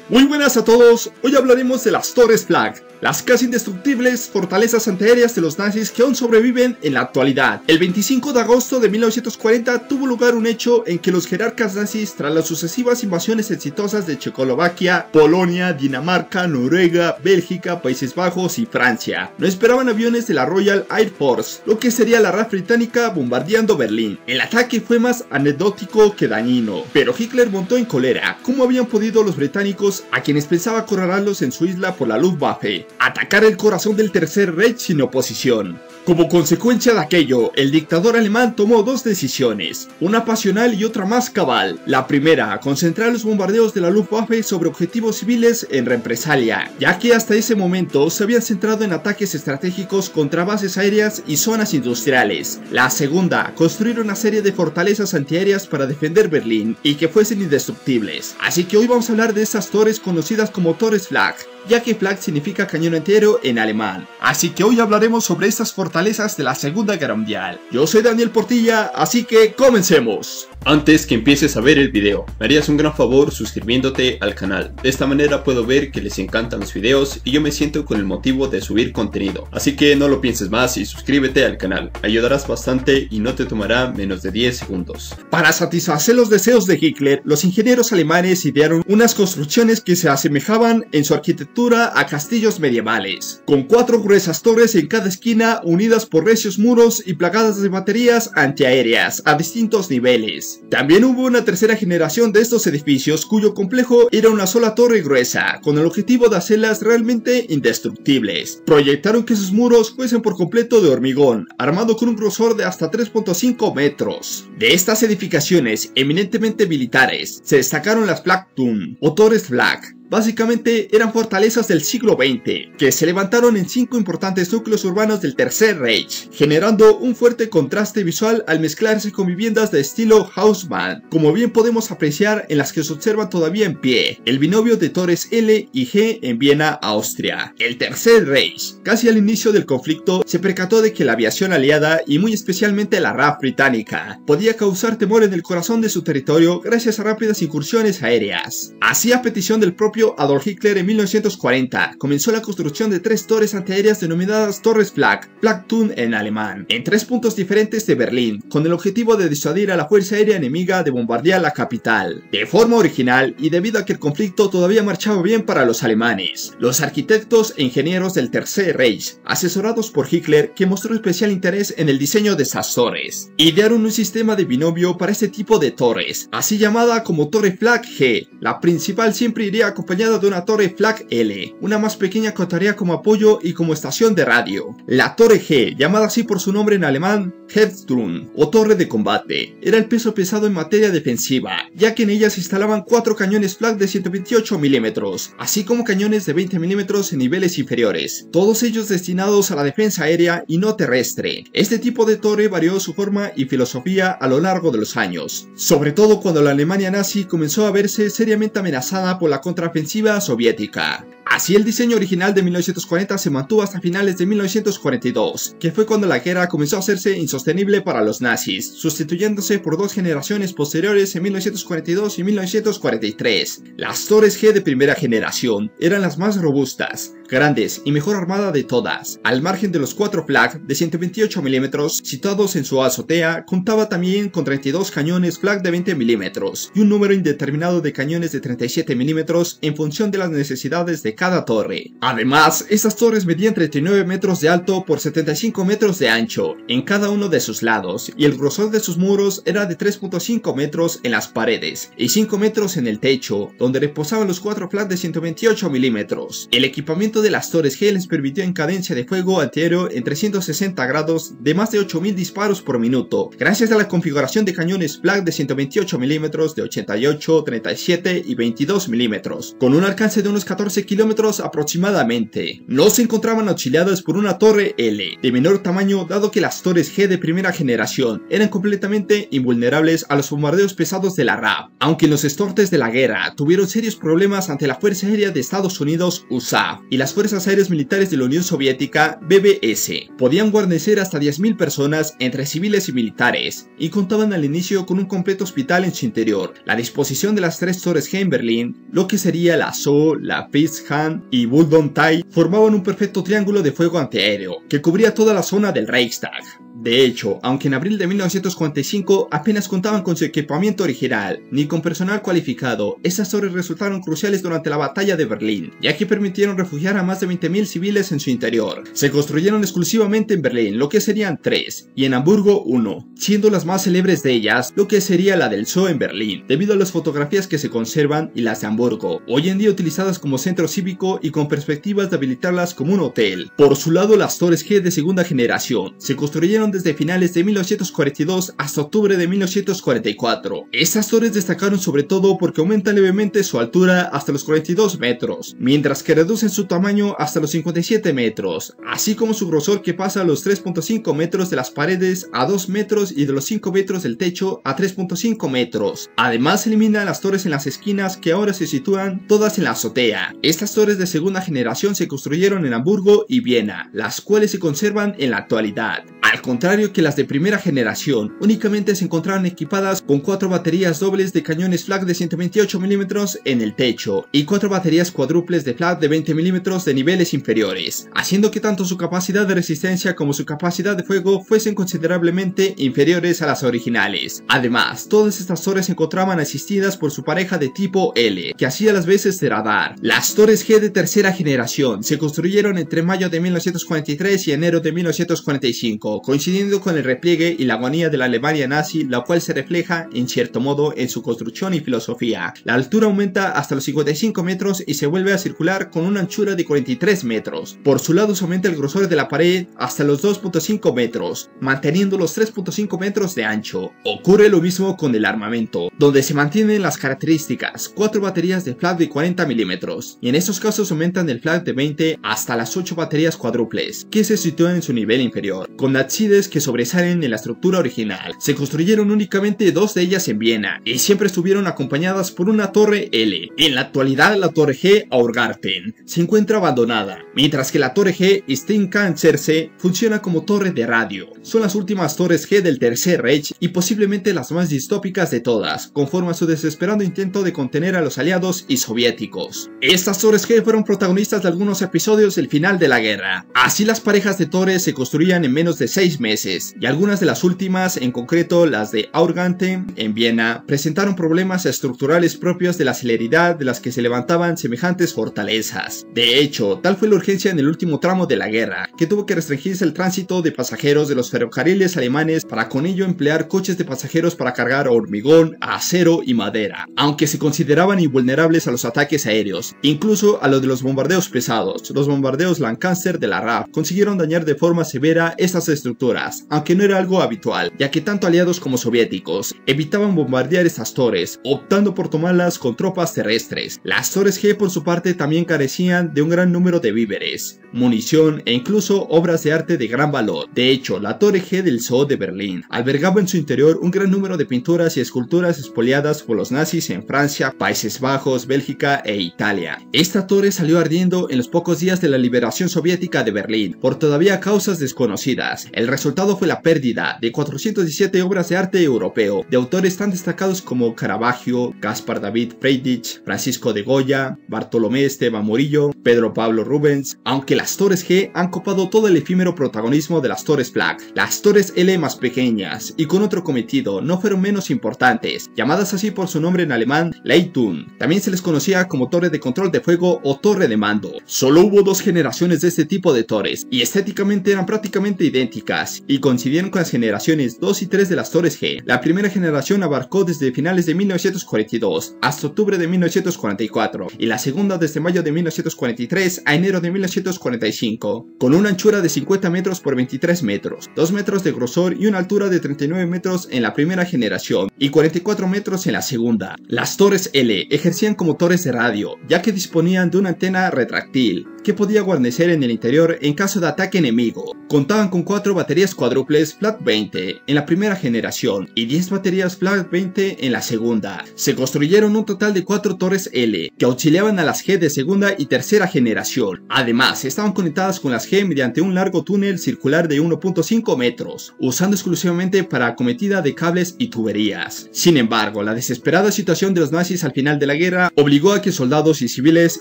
Muy buenas a todos, hoy hablaremos de las Torres Flak, las casi indestructibles fortalezas antiaéreas de los nazis que aún sobreviven en la actualidad. El 25 de agosto de 1940 tuvo lugar un hecho en que los jerarcas nazis, tras las sucesivas invasiones exitosas de Checoslovaquia, Polonia, Dinamarca, Noruega, Bélgica, Países Bajos y Francia, no esperaban aviones de la Royal Air Force, lo que sería la RAF británica bombardeando Berlín. El ataque fue más anecdótico que dañino, pero Hitler montó en cólera. ¿Cómo habían podido los británicos, a quienes pensaba acorralarlos en su isla por la Luftwaffe, atacar el corazón del Tercer Reich sin oposición? Como consecuencia de aquello, el dictador alemán tomó dos decisiones, una pasional y otra más cabal. La primera, concentrar los bombardeos de la Luftwaffe sobre objetivos civiles en represalia, ya que hasta ese momento se habían centrado en ataques estratégicos contra bases aéreas y zonas industriales. La segunda, construir una serie de fortalezas antiaéreas para defender Berlín y que fuesen indestructibles. Así que hoy vamos a hablar de estas torres conocidas como Torres Flak, ya que Flak significa cañón entero en alemán. Así que hoy hablaremos sobre estas fortalezas de la Segunda Guerra Mundial. Yo soy Daniel Portilla, así que comencemos. Antes que empieces a ver el video, me harías un gran favor suscribiéndote al canal. De esta manera puedo ver que les encantan los videos y yo me siento con el motivo de subir contenido. Así que no lo pienses más y suscríbete al canal. Ayudarás bastante y no te tomará menos de 10 segundos. Para satisfacer los deseos de Hitler, los ingenieros alemanes idearon unas construcciones que se asemejaban en su arquitectura a castillos medievales, con 4 gruesas torres en cada esquina unidas por recios muros y plagadas de baterías antiaéreas a distintos niveles. También hubo una tercera generación de estos edificios cuyo complejo era una sola torre gruesa, con el objetivo de hacerlas realmente indestructibles. Proyectaron que sus muros fuesen por completo de hormigón, armado con un grosor de hasta 3.5 metros. De estas edificaciones eminentemente militares, se destacaron las Flakturm o Torres Flak. Básicamente eran fortalezas del siglo XX, que se levantaron en 5 importantes núcleos urbanos del Tercer Reich, generando un fuerte contraste visual al mezclarse con viviendas de estilo Haussmann, como bien podemos apreciar en las que se observan todavía en pie, el binomio de torres L y G en Viena, Austria. El Tercer Reich, casi al inicio del conflicto, se percató de que la aviación aliada, y muy especialmente la RAF británica, podía causar temor en el corazón de su territorio gracias a rápidas incursiones aéreas. Así, a petición del propio Adolf Hitler, en 1940 comenzó la construcción de 3 torres antiaéreas denominadas Torres Flak, Flakturm en alemán, en 3 puntos diferentes de Berlín, con el objetivo de disuadir a la fuerza aérea enemiga de bombardear la capital. De forma original, y debido a que el conflicto todavía marchaba bien para los alemanes, los arquitectos e ingenieros del Tercer Reich, asesorados por Hitler, que mostró especial interés en el diseño de estas torres, idearon un sistema de binomio para este tipo de torres, así llamada como Torre Flak G. La principal siempre iría acompañada de una torre Flak L, una más pequeña que actuaría como apoyo y como estación de radio. La torre G, llamada así por su nombre en alemán, Hauptturm o torre de combate, era el peso pesado en materia defensiva, ya que en ella se instalaban 4 cañones Flak de 128 milímetros, así como cañones de 20 milímetros en niveles inferiores, todos ellos destinados a la defensa aérea y no terrestre. Este tipo de torre varió su forma y filosofía a lo largo de los años, sobre todo cuando la Alemania nazi comenzó a verse seriamente amenazada por la contraofensiva soviética. Así, el diseño original de 1940 se mantuvo hasta finales de 1942, que fue cuando la guerra comenzó a hacerse insostenible para los nazis, sustituyéndose por 2 generaciones posteriores en 1942 y 1943. Las torres G de primera generación eran las más robustas, grandes y mejor armada de todas. Al margen de los 4 Flak de 128 milímetros situados en su azotea, contaba también con 32 cañones Flak de 20 milímetros y un número indeterminado de cañones de 37 milímetros en función de las necesidades de cada torre. Además, estas torres medían 39 metros de alto por 75 metros de ancho en cada uno de sus lados, y el grosor de sus muros era de 3.5 metros en las paredes y 5 metros en el techo, donde reposaban los 4 Flak de 128 milímetros. El equipamiento de las torres G les permitió en cadencia de fuego antiaéreo en 360 grados de más de 8000 disparos por minuto, gracias a la configuración de cañones Flak de 128 milímetros, de 88, 37 y 22 milímetros, con un alcance de unos 14 kilómetros aproximadamente. No se encontraban auxiliadas por una torre L de menor tamaño, dado que las torres G de primera generación eran completamente invulnerables a los bombardeos pesados de la RAF, aunque en los estortes de la guerra tuvieron serios problemas ante la Fuerza Aérea de Estados Unidos, USAF, y la las Fuerzas Aéreas Militares de la Unión Soviética, BBS. Podían guarnecer hasta 10.000 personas entre civiles y militares, y contaban al inicio con un completo hospital en su interior. La disposición de las 3 torres G en Berlín, lo que sería la Zoo, la Peace-Hand y Bulldown-Tai, formaban un perfecto triángulo de fuego antiaéreo, que cubría toda la zona del Reichstag. De hecho, aunque en abril de 1945 apenas contaban con su equipamiento original, ni con personal cualificado, estas torres resultaron cruciales durante la batalla de Berlín, ya que permitieron refugiar a más de 20.000 civiles en su interior. Se construyeron exclusivamente en Berlín, lo que serían 3, y en Hamburgo 1, siendo las más célebres de ellas lo que sería la del Zoo en Berlín, debido a las fotografías que se conservan, y las de Hamburgo, hoy en día utilizadas como centro cívico y con perspectivas de habilitarlas como un hotel. Por su lado, las torres G de segunda generación se construyeron desde finales de 1942 hasta octubre de 1944. Estas torres destacaron sobre todo porque aumentan levemente su altura hasta los 42 metros, mientras que reducen su tamaño hasta los 57 metros, así como su grosor que pasa a los 3.5 metros de las paredes a 2 metros y de los 5 metros del techo a 3.5 metros. Además, se eliminan las torres en las esquinas que ahora se sitúan todas en la azotea. Estas torres de segunda generación se construyeron en Hamburgo y Viena, las cuales se conservan en la actualidad. Al contrario que las de primera generación, únicamente se encontraban equipadas con 4 baterías dobles de cañones flak de 128 mm en el techo y 4 baterías cuádruples de flak de 20 mm de niveles inferiores, haciendo que tanto su capacidad de resistencia como su capacidad de fuego fuesen considerablemente inferiores a las originales. Además, todas estas torres se encontraban asistidas por su pareja de tipo L, que hacía las veces de radar. Las torres G de tercera generación se construyeron entre mayo de 1943 y enero de 1945, coincidiendo con el repliegue y la agonía de la Alemania nazi, la cual se refleja en cierto modo en su construcción y filosofía. La altura aumenta hasta los 55 metros y se vuelve a circular con una anchura de 43 metros. Por su lado se aumenta el grosor de la pared hasta los 2.5 metros, manteniendo los 3.5 metros de ancho. Ocurre lo mismo con el armamento, donde se mantienen las características, 4 baterías de flak de 40 milímetros, y en estos casos aumentan el flak de 20 hasta las 8 baterías cuádruples, que se sitúan en su nivel inferior, con ábsides que sobresalen en la estructura original. Se construyeron únicamente 2 de ellas en Viena, y siempre estuvieron acompañadas por una torre L. En la actualidad, la torre G Aurgarten se encuentra abandonada, mientras que la torre G Steinkanzerse funciona como torre de radio. Son las últimas torres G del Tercer Reich y posiblemente las más distópicas de todas, conforme a su desesperado intento de contener a los aliados y soviéticos. Estas torres G fueron protagonistas de algunos episodios del final de la guerra. Así, las parejas de torres se construían en menos de 6 meses, y algunas de las últimas, en concreto las de Aurgarten en Viena, presentaron problemas estructurales propios de la celeridad de las que se levantaban semejantes fortalezas. De hecho, tal fue la urgencia en el último tramo de la guerra, que tuvo que restringirse el tránsito de pasajeros de los ferrocarriles alemanes para con ello emplear coches de pasajeros para cargar hormigón, acero y madera, aunque se consideraban invulnerables a los ataques aéreos, incluso a los de los bombardeos pesados. Los bombardeos Lancaster de la RAF consiguieron dañar de forma severa estas estructuras, aunque no era algo habitual, ya que tanto aliados como soviéticos evitaban bombardear estas torres, optando por tomarlas con tropas terrestres. Las torres G, por su parte, también carecían de un gran número de víveres, munición e incluso obras de arte de gran valor. De hecho, la torre G del Zoo de Berlín albergaba en su interior un gran número de pinturas y esculturas expoliadas por los nazis en Francia, Países Bajos, Bélgica e Italia. Esta torre salió ardiendo en los pocos días de la liberación soviética de Berlín, por todavía causas desconocidas. El resultado fue la pérdida de 417 obras de arte europeo, de autores tan destacados como Caravaggio, Caspar David Friedrich, Francisco de Goya, Bartolomé Esteban Murillo, Pedro Pablo Rubens, aunque las torres G han copado todo el efímero protagonismo de las torres Flak. Las torres L, más pequeñas y con otro cometido, no fueron menos importantes, llamadas así por su nombre en alemán Leitung. También se les conocía como torre de control de fuego o torre de mando. Solo hubo 2 generaciones de este tipo de torres, y estéticamente eran prácticamente idénticas, y coincidieron con las generaciones 2 y 3 de las torres G. La primera generación abarcó desde finales de 1942 hasta octubre de 1944, y la segunda desde mayo de 1943 a enero de 1945, con una anchura de 50 metros por 23 metros, 2 metros de grosor y una altura de 39 metros en la primera generación, y 44 metros en la segunda. Las torres L ejercían como torres de radio, ya que disponían de una antena retráctil, que podía guarnecer en el interior en caso de ataque enemigo. Contaban con 4 baterías baterías cuádruples Flak 20 en la primera generación y 10 baterías Flak 20 en la segunda. Se construyeron un total de 4 torres L que auxiliaban a las G de segunda y tercera generación. Además, estaban conectadas con las G mediante un largo túnel circular de 1.5 metros, usando exclusivamente para acometida de cables y tuberías. Sin embargo, la desesperada situación de los nazis al final de la guerra obligó a que soldados y civiles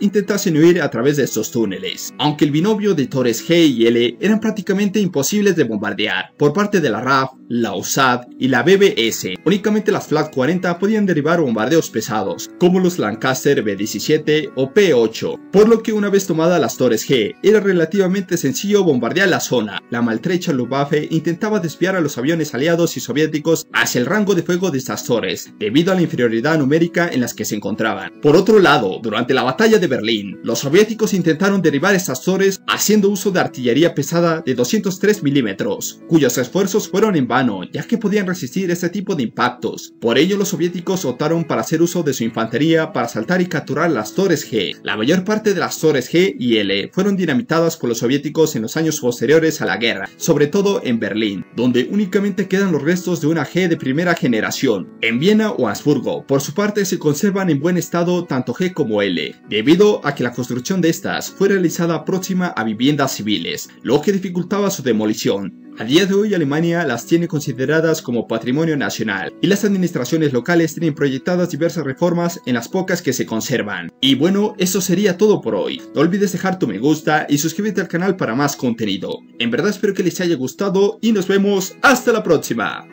intentasen huir a través de estos túneles. Aunque el binomio de torres G y L eran prácticamente imposibles de bombardear por parte de la RAF, la USAD y la BBS, únicamente las Flak 40 podían derivar bombardeos pesados, como los Lancaster B-17 o P-8, por lo que una vez tomadas las torres G, era relativamente sencillo bombardear la zona. La maltrecha Luftwaffe intentaba desviar a los aviones aliados y soviéticos hacia el rango de fuego de estas torres, debido a la inferioridad numérica en las que se encontraban. Por otro lado, durante la batalla de Berlín, los soviéticos intentaron derribar estas torres haciendo uso de artillería pesada de 203 milímetros, cuyos esfuerzos fueron en vano, ya que podían resistir este tipo de impactos. Por ello, los soviéticos optaron para hacer uso de su infantería para asaltar y capturar las torres G. La mayor parte de las torres G y L fueron dinamitadas por los soviéticos en los años posteriores a la guerra, sobre todo en Berlín, donde únicamente quedan los restos de una G de primera generación. En Viena o Habsburgo, por su parte, se conservan en buen estado tanto G como L, debido a que la construcción de estas fue realizada próxima a viviendas civiles, lo que dificultaba su demolición. A día de hoy Alemania las tiene consideradas como patrimonio nacional y las administraciones locales tienen proyectadas diversas reformas en las pocas que se conservan. Y bueno, eso sería todo por hoy. No olvides dejar tu me gusta y suscríbete al canal para más contenido. En verdad espero que les haya gustado y nos vemos hasta la próxima.